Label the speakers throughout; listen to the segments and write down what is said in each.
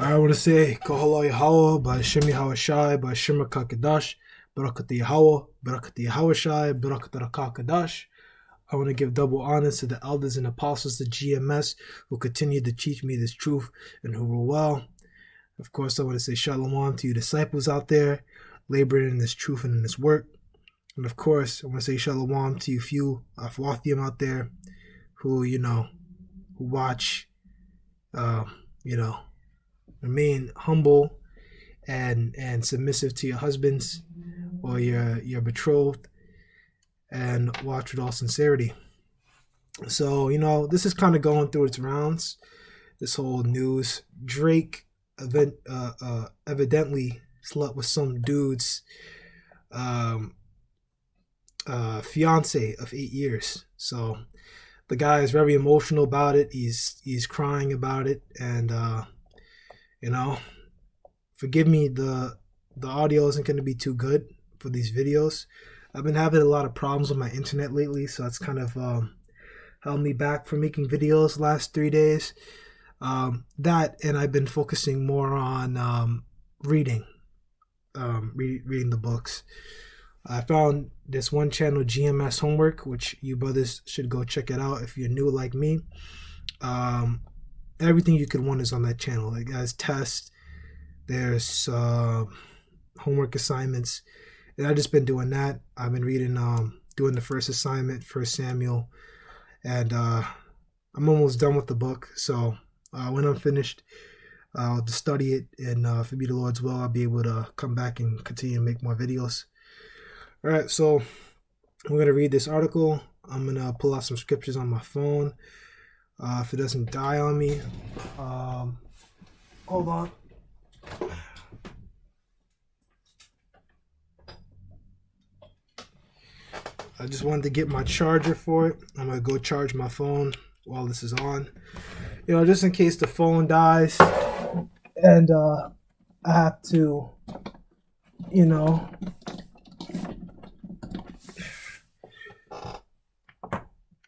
Speaker 1: I want to say Kohalo Yahweh by Shemi Hawashai by Shema Kakadash, Barakat Yahweh, Barakat Yahwashai, Barakat Kakadash. I want to give double honors to the elders and apostles, the GMS, who continue to teach me this truth and who rule well. Of course, I want to say Shalom to you disciples out there, laboring in this truth and in this work. And of course, I want to say Shalom to you few Afwathium out there who, who watch, uh, you know, remain humble and submissive to your husbands or your betrothed, and watch with all sincerity. So this is kind of going through its rounds. This whole news: Drayke evidently slept with some dude's fiance of 8 years. So the guy is very emotional about it. He's crying about it, and forgive me, the audio isn't going to be too good for these videos. I've been having a lot of problems with my internet lately, so it's kind of held me back from making videos the last 3 days. That, and I've been focusing more on reading the books. I found this one channel, GMS Homework, which you brothers should go check it out if you're new like me. Everything you could want is on that channel. It has tests, there's homework assignments, and I've just been doing that. I've been reading, doing the first assignment, 1 Samuel, and I'm almost done with the book. So when I'm finished, I'll just study it, and if it be the Lord's will, I'll be able to come back and continue to make more videos. All right, so we're going to read this article. I'm going to pull out some scriptures on my phone. If it doesn't die on me. Hold on. I just wanted to get my charger for it. I'm going to go charge my phone while this is on. Just in case the phone dies and I have to,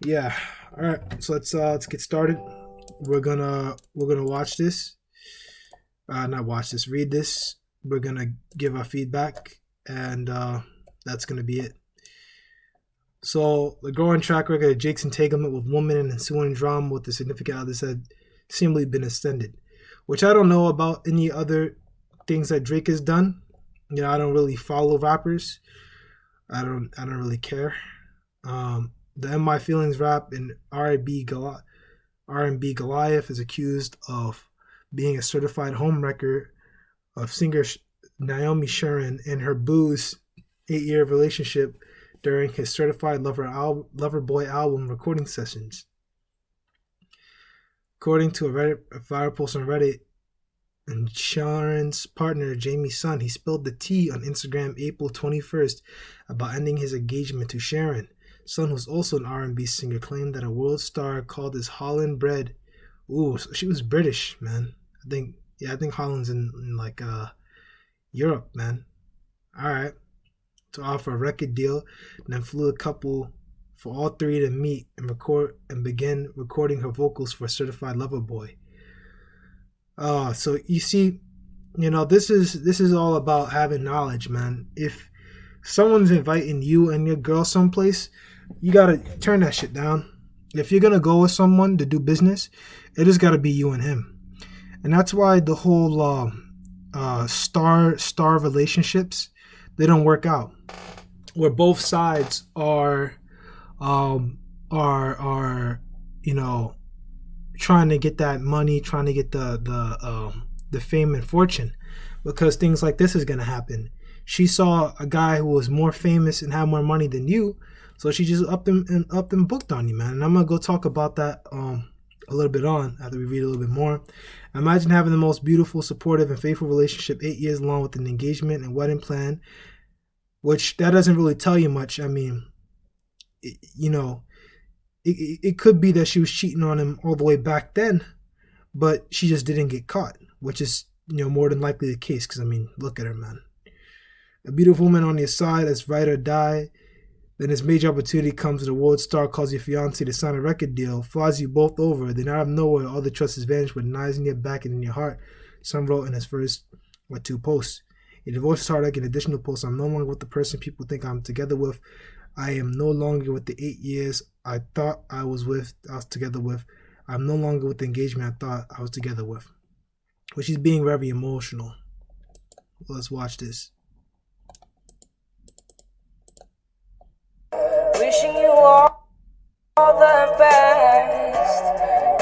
Speaker 1: yeah. All right, so let's get started. We're gonna watch this. Not watch this. Read this. We're gonna give our feedback, and that's gonna be it. So the growing track record of Jake's entanglement with women and ensuing drama with the significant others had seemingly been extended, which I don't know about any other things that Drayke has done. I don't really follow rappers. I don't really care. The In My Feelings rap and R&B Goliath is accused of being a certified homewrecker of singer Naomi Sharon and her boo's 8-year relationship during his Certified Lover Boy album recording sessions. According to a viral post on Reddit, and Sharon's partner, Jamie's son, he spilled the tea on Instagram April 21st about ending his engagement to Sharon. Son, who's also an R&B singer, claimed that a world star called his Holland bred. Ooh, so she was British, man. I think Holland's in like Europe, man. All right, to offer a record deal, and then flew a couple for all three to meet and begin recording her vocals for Certified Lover Boy. So you see, this is all about having knowledge, man. If someone's inviting you and your girl someplace, you gotta turn that shit down. If you're gonna go with someone to do business, it just gotta be you and him. And that's why the whole star relationships, they don't work out, where both sides are trying to get that money, trying to get the fame and fortune, because things like this is gonna happen. She saw a guy who was more famous and had more money than you, so she just upped and booked on you, man. And I'm gonna go talk about that a little bit on after we read a little bit more. Imagine having the most beautiful, supportive, and faithful relationship 8 years long with an engagement and wedding plan, which that doesn't really tell you much. I mean, it could be that she was cheating on him all the way back then, but she just didn't get caught, which is more than likely the case. Because I mean, look at her, man. A beautiful woman on your side, that's ride or die. Then this major opportunity comes, the world star calls your fiance to sign a record deal, flies you both over. Then out of nowhere, all the trust is vanished with knives in your back and in your heart. Son wrote in his first two posts. A divorce is hard, like an additional post. I'm no longer with the person people think I'm together with. I am no longer with the 8 years I thought I was together with. I'm no longer with the engagement I thought I was together with. But she's being very emotional. Let's watch this.
Speaker 2: Wishing you all the best.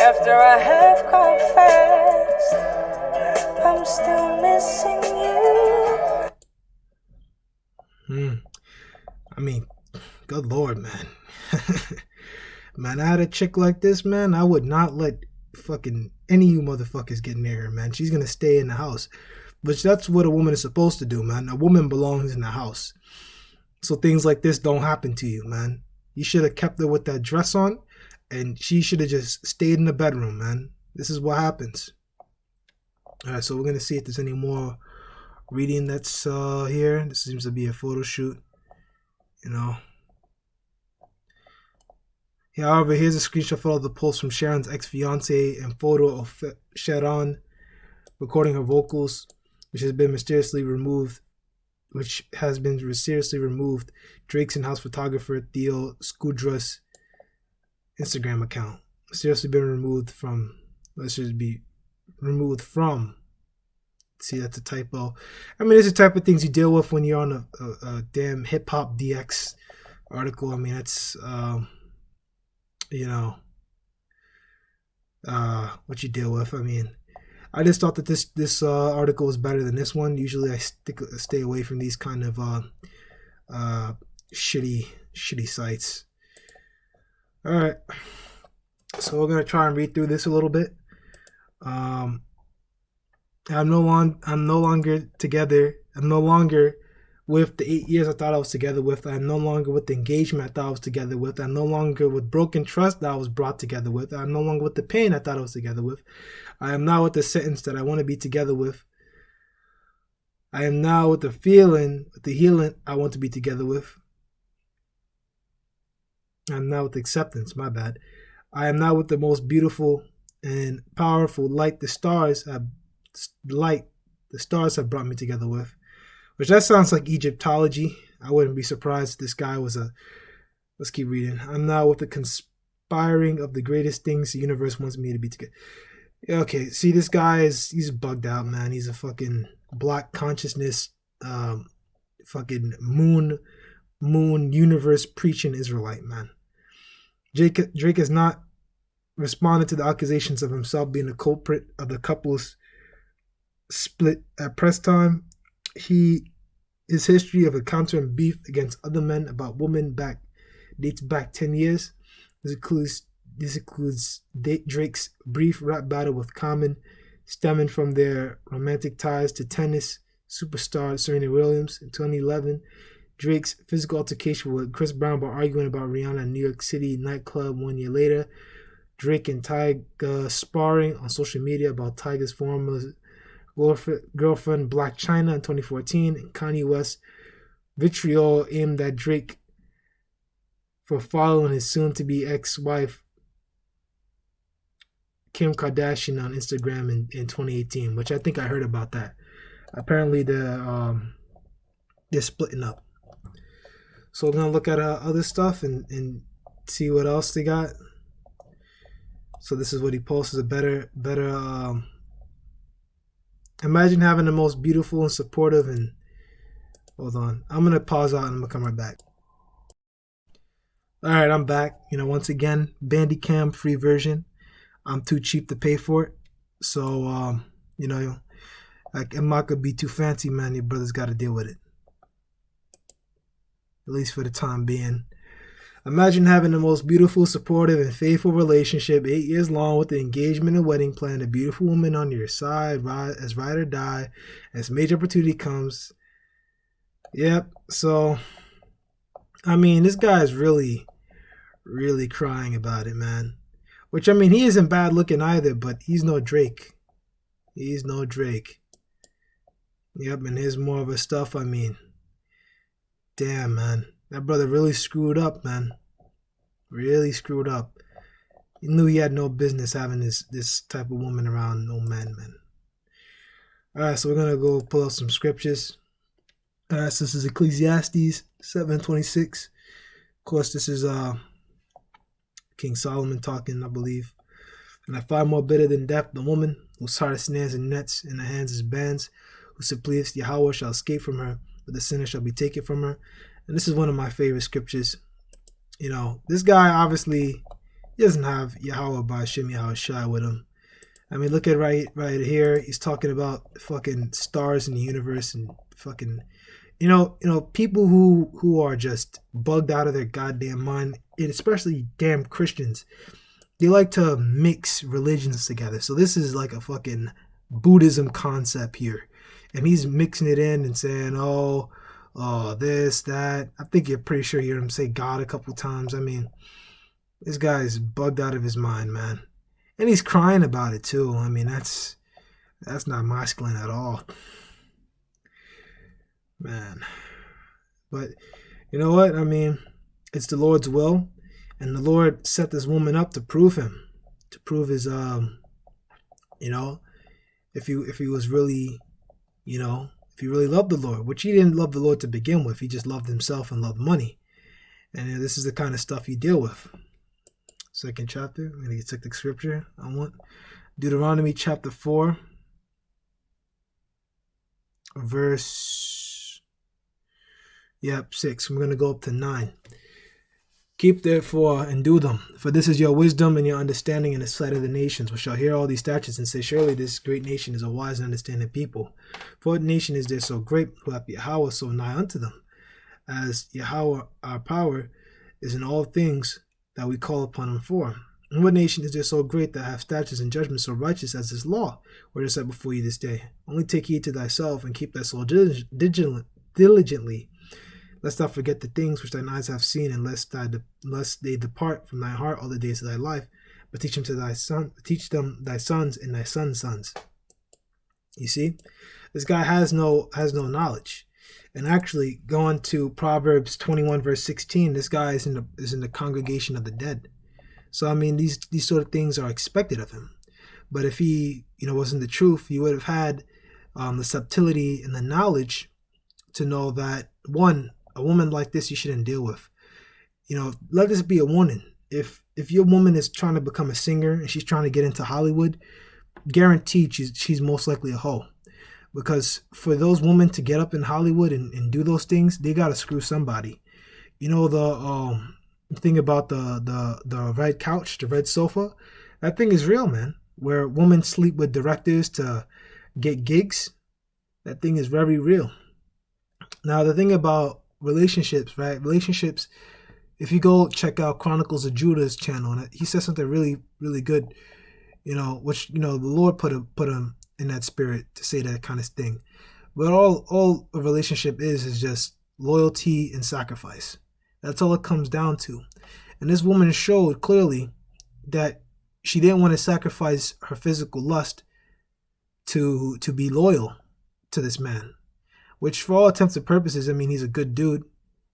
Speaker 2: After I have confessed, I'm still missing you.
Speaker 1: I mean, good Lord, man. Man, I had a chick like this, man, I would not let fucking any of you motherfuckers get near her, man. She's gonna stay in the house. Which that's what a woman is supposed to do, man. A woman belongs in the house. So things like this don't happen to you, man. You should have kept her with that dress on, and she should have just stayed in the bedroom, man. This is what happens. Alright, so we're gonna see if there's any more reading that's here. This seems to be a photo shoot, you know. However, here's a screenshot photo of the post from Sharon's ex-fiance and photo of Sharon recording her vocals, which has been mysteriously removed. Drake's in-house photographer Theo Skudra's Instagram account. Mysteriously been removed from. Let's just be removed from. See, that's a typo. I mean, it's the type of things you deal with when you're on a damn hip hop DX article. I mean, that's what you deal with. I mean, I just thought that this article was better than this one. Usually, I stay away from these kind of shitty sites. All right, so we're gonna try and read through this a little bit. I'm no longer together. I'm no longer with the 8 years I thought I was together with. I'm no longer with the engagement I thought I was together with. I'm no longer with broken trust that I was brought together with. I'm no longer with the pain I thought I was together with. I am now with the sentence that I want to be together with. I am now with the feeling, with the healing I want to be together with. I'm now with acceptance, my bad. I am now with the most beautiful and powerful light the stars have brought me together with. Which that sounds like Egyptology. I wouldn't be surprised if this guy was a... Let's keep reading. I'm now with the conspiring of the greatest things the universe wants me to be together. Okay, see, this guy he's bugged out, man. He's a fucking black consciousness, fucking moon universe preaching Israelite, man. Drake has not responded to the accusations of himself being the culprit of the couple's split at press time. His history of encountering beef against other men about women dates back 10 years. This includes Drake's brief rap battle with Common, stemming from their romantic ties to tennis superstar Serena Williams in 2011. Drake's physical altercation with Chris Brown by arguing about Rihanna in New York City nightclub 1 year later. Drake and Tyga sparring on social media about Tyga's former girlfriend Black China in 2014, and Kanye West vitriol aimed at Drake for following his soon-to-be ex-wife Kim Kardashian on Instagram in 2018, which I think I heard about that. Apparently they're splitting up. So we're gonna look at other stuff and see what else they got. So this is what he posts: a better. Imagine having the most beautiful and supportive and... Hold on. I'm going to pause out and I'm going to come right back. Alright, I'm back. Once again, Bandicam free version. I'm too cheap to pay for it. So, I'm not going to be too fancy, man. Your brother's got to deal with it. At least for the time being. Imagine having the most beautiful, supportive, and faithful relationship 8 years long with the engagement and wedding plan, a beautiful woman on your side, as ride or die, as major opportunity comes. Yep, so, I mean, this guy is really, really crying about it, man. Which, I mean, he isn't bad looking either, but he's no Drake. He's no Drake. Yep, and here's more of his stuff, I mean. Damn, man. That brother really screwed up, man. Really screwed up. He knew he had no business having this type of woman around no man, man. Alright, so we're gonna go pull out some scriptures. Alright, so this is Ecclesiastes 7:26. Of course, this is King Solomon talking, I believe. And I find more bitter than death the woman whose heart is snares and nets, in her hands is bands, who supplieth Yahweh shall escape from her, but the sinner shall be taken from her. And this is one of my favorite scriptures. You know, this guy obviously he doesn't have Yahweh by Shem Yahweh Shai with him. I mean, look at right here. He's talking about fucking stars in the universe and fucking, people who are just bugged out of their goddamn mind, and especially damn Christians. They like to mix religions together. So this is like a fucking Buddhism concept here, and he's mixing it in and saying, oh, this, that. I think you're pretty sure you heard him say God a couple times. I mean, this guy's bugged out of his mind, man. And he's crying about it too. I mean, that's not masculine at all. Man. But you know what? I mean, it's the Lord's will. And the Lord set this woman up to prove him. To prove his if he was really, if he really loved the Lord, which he didn't love the Lord to begin with. He just loved himself and loved money. And this is the kind of stuff you deal with. Second chapter. I'm going to take the scripture I want. Deuteronomy chapter 4. Verse 6. I'm going to go up to 9. Keep therefore and do them, for this is your wisdom and your understanding in the sight of the nations, which shall hear all these statutes and say, surely this great nation is a wise and understanding people. For what nation is there so great, who hath Yahweh so nigh unto them? As Yahweh our power is in all things that we call upon him for. And what nation is there so great that hath statutes and judgments so righteous as this law, which is set before you this day? Only take heed to thyself, and keep thy soul diligently, lest thou forget the things which thine eyes have seen, and lest they depart from thy heart all the days of thy life. But teach them thy sons and thy sons' sons. You see, this guy has no knowledge. And actually, going to Proverbs 21 verse 16, this guy is in the congregation of the dead. So I mean, these sort of things are expected of him. But if he wasn't the truth, he would have had the subtlety and the knowledge to know that a woman like this you shouldn't deal with. Let this be a warning. If your woman is trying to become a singer and she's trying to get into Hollywood, guaranteed she's most likely a hoe. Because for those women to get up in Hollywood and do those things, they gotta screw somebody. The thing about the red couch, the red sofa, that thing is real, man. Where women sleep with directors to get gigs, that thing is very real. Now the thing about relationships, right? Relationships, if you go check out Chronicles of Judah's channel, and he says something really, really good, which, the Lord put him in that spirit to say that kind of thing. But all a relationship is just loyalty and sacrifice. That's all it comes down to. And this woman showed clearly that she didn't want to sacrifice her physical lust to be loyal to this man. Which, for all intents and purposes, I mean, he's a good dude.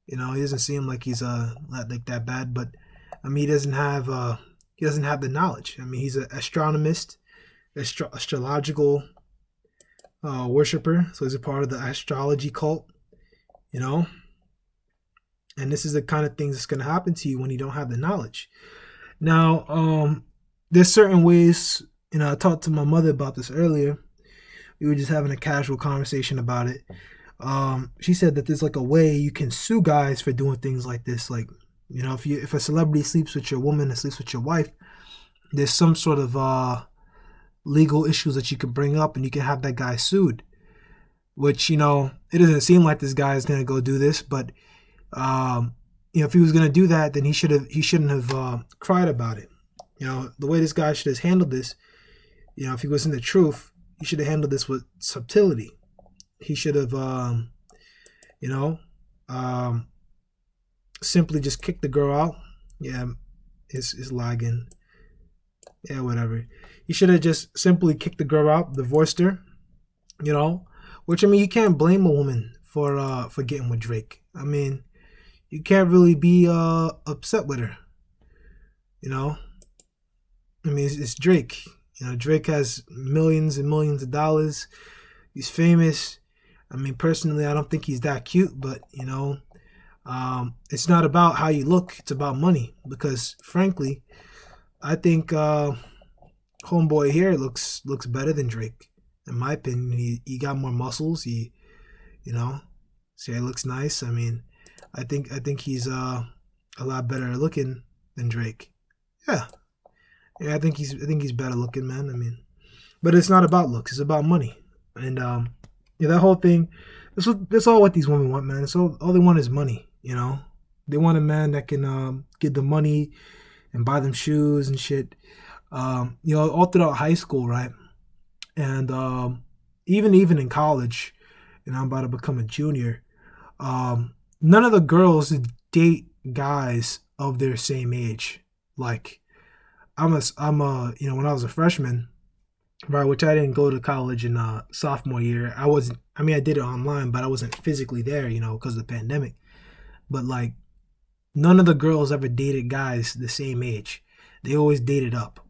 Speaker 1: He doesn't seem like he's not like that bad, but I mean, he doesn't have the knowledge. I mean, he's an astronomist, astrological worshiper, so he's a part of the astrology cult. And this is the kind of things that's going to happen to you when you don't have the knowledge. Now, there's certain ways. I talked to my mother about this earlier. We were just having a casual conversation about it. She said that there's like a way you can sue guys for doing things like this. Like, if a celebrity sleeps with your woman and sleeps with your wife, there's some sort of legal issues that you could bring up, and you can have that guy sued. Which, it doesn't seem like this guy is going to go do this, but if he was going to do that, then he shouldn't have cried about it. The way this guy should have handled this, if he was in the truth, he should have handled this with subtlety. He should have, simply just kicked the girl out. Yeah, it's lagging. Yeah, whatever. He should have just simply kicked the girl out, divorced her. Which, I mean, you can't blame a woman for getting with Drayke. I mean, you can't really be upset with her. You know, I mean, it's Drake. You know, Drake has millions and millions of dollars. He's famous. I mean, personally, I don't think he's that cute, but it's not about how you look; it's about money. Because frankly, I think homeboy here looks better than Drake. In my opinion, he got more muscles. You know, see, it looks nice. I mean, I think he's a lot better looking than Drake. Yeah, yeah, I think he's better looking, man. I mean, but it's not about looks; it's about money. And yeah, that whole thing. That's all what these women want, man. So all they want is money. You know, they want a man that can get the money and buy them shoes and shit. All throughout high school, right? And even in college, I'm about to become a junior. None of the girls date guys of their same age. Like when I was a freshman, right, which I didn't go to college in sophomore year. I wasn't. I mean, I did it online, but I wasn't physically there, because of the pandemic. But like, none of the girls ever dated guys the same age. They always dated up.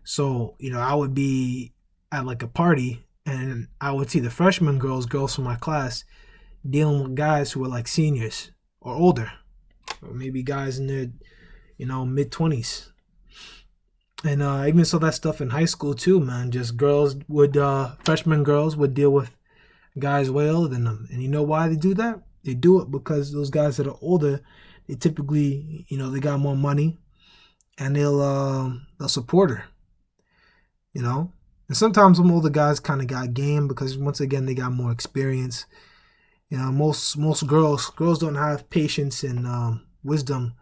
Speaker 1: So I would be at like a party, and I would see the freshman girls from my class, dealing with guys who were like seniors or older, or maybe guys in their mid 20s. And I even saw that stuff in high school too, man. Just freshman girls would deal with guys way older than them. And you know why they do that? They do it because those guys that are older, they typically, they got more money, and they'll support her, And sometimes some older guys kind of got game because once again they got more experience. Most girls don't have patience and wisdom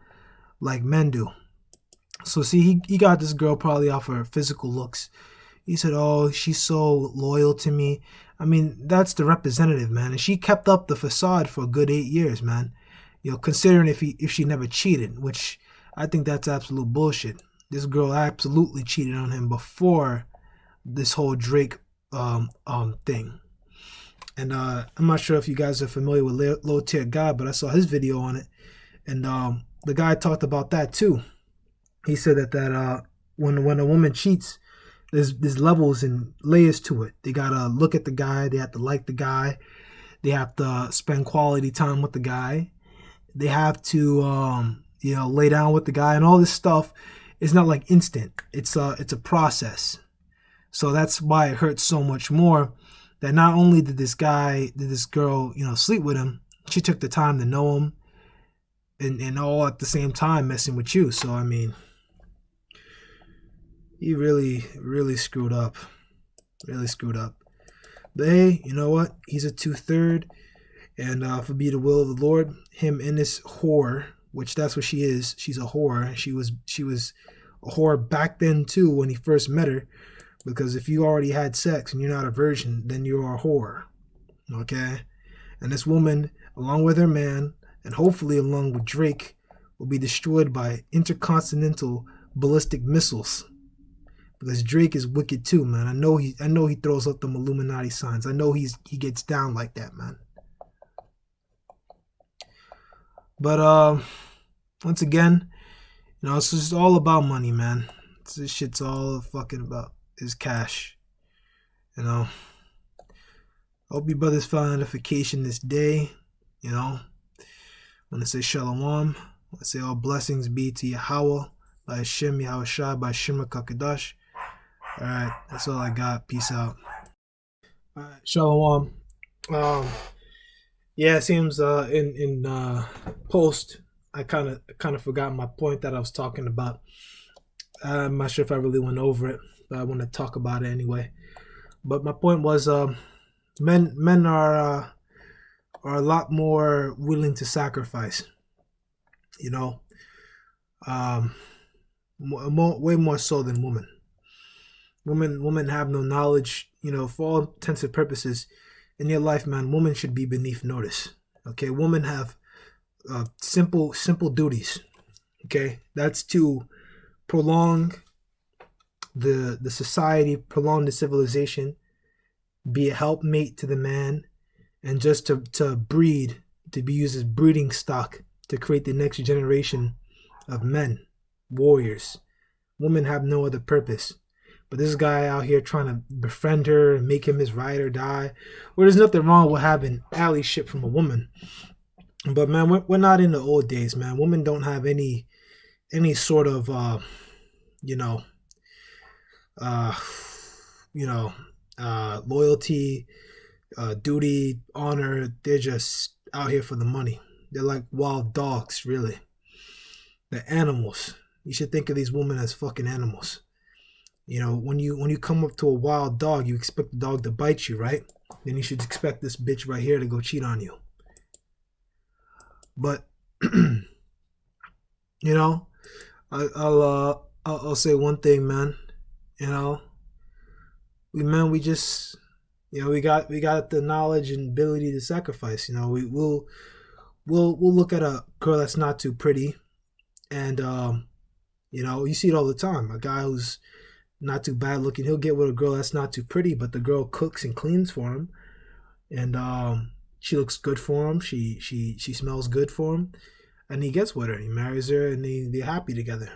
Speaker 1: like men do. So see, he got this girl probably off her physical looks. He said, "Oh, she's so loyal to me." I mean, that's the representative, man. And she kept up the facade for a good 8 years, man. Considering if she never cheated, which I think that's absolute bullshit. This girl absolutely cheated on him before this whole Drake thing. And I'm not sure if you guys are familiar with Low Tier God, but I saw his video on it, and the guy talked about that too. He said that when a woman cheats, there's levels and layers to it. They gotta look at the guy, they have to like the guy, they have to spend quality time with the guy, they have to lay down with the guy, and all this stuff is not like instant. It's a process. So that's why it hurts so much more. That not only did this girl, sleep with him, she took the time to know him, and all at the same time messing with you. So I mean, he really, really screwed up. Really screwed up. But hey, you know what? He's a 2/3. And if it be the will of the Lord, him and this whore, which that's what she is. She's a whore. She was a whore back then too when he first met her. Because if you already had sex and you're not a virgin, then you're a whore. Okay? And this woman, along with her man, and hopefully along with Drake, will be destroyed by intercontinental ballistic missiles. Because Drake is wicked too, man. I know he throws up them Illuminati signs. I know he gets down like that, man. But once again, it's just all about money, man. This shit's all fucking about is cash. Hope you brothers found edification this day. I want to say shalom. I want to say all blessings be to Yahweh, by Hashem, Yahushua, by Shema Kakadash. Alright, that's all I got. Peace out. Alright, shalom. Yeah, it seems in post I kind of forgot my point that I was talking about. I'm not sure if I really went over it, but I want to talk about it anyway. But my point was, men are a lot more willing to sacrifice. Way more so than women. Women have no knowledge. For all intents and purposes, in your life, man, women should be beneath notice. Okay, women have simple duties. Okay, that's to prolong the society, prolong the civilization, be a helpmate to the man, and just to breed, to be used as breeding stock to create the next generation of men, warriors. Women have no other purpose. But this guy out here trying to befriend her and make him his ride or die. Well, there's nothing wrong with having alley shit from a woman. But man, we're not in the old days, man. Women don't have any sort of you know uh you know loyalty, duty, honor. They're just out here for the money. They're like wild dogs, really. They're animals. You should think of these women as fucking animals. When you come up to a wild dog, you expect the dog to bite you, right? Then you should expect this bitch right here to go cheat on you. But I'll say one thing, man. We just we got the knowledge and ability to sacrifice. We'll look at a girl that's not too pretty, and you see it all the time. A guy who's not too bad looking, he'll get with a girl that's not too pretty, but the girl cooks and cleans for him, and she looks good for him. She smells good for him, and he gets with her. He marries her, and they're happy together.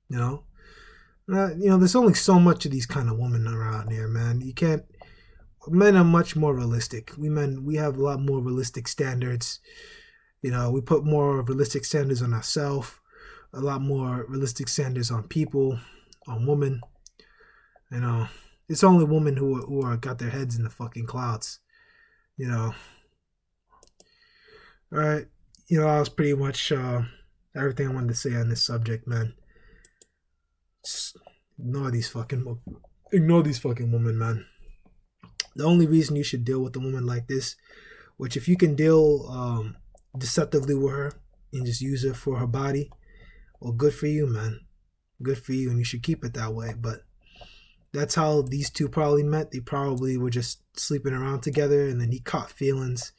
Speaker 1: There's only so much of these kind of women around here, man. You can't. Men are much more realistic. We have a lot more realistic standards. We put more realistic standards on ourselves, a lot more realistic standards on people, on women. It's only women who are got their heads in the fucking clouds. All right. That was pretty much everything I wanted to say on this subject, man. Just ignore these fucking women, man. The only reason you should deal with a woman like this, which if you can deal deceptively with her and just use her for her body, well, good for you, man. Good for you, and you should keep it that way. But that's how these two probably met. They probably were just sleeping around together, and then he caught feelings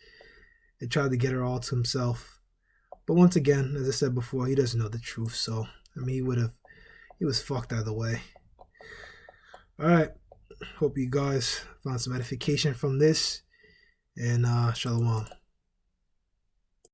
Speaker 1: and tried to get her all to himself. But once again, as I said before, he doesn't know the truth. So, he was fucked either way. All right. Hope you guys found some edification from this. And shalom.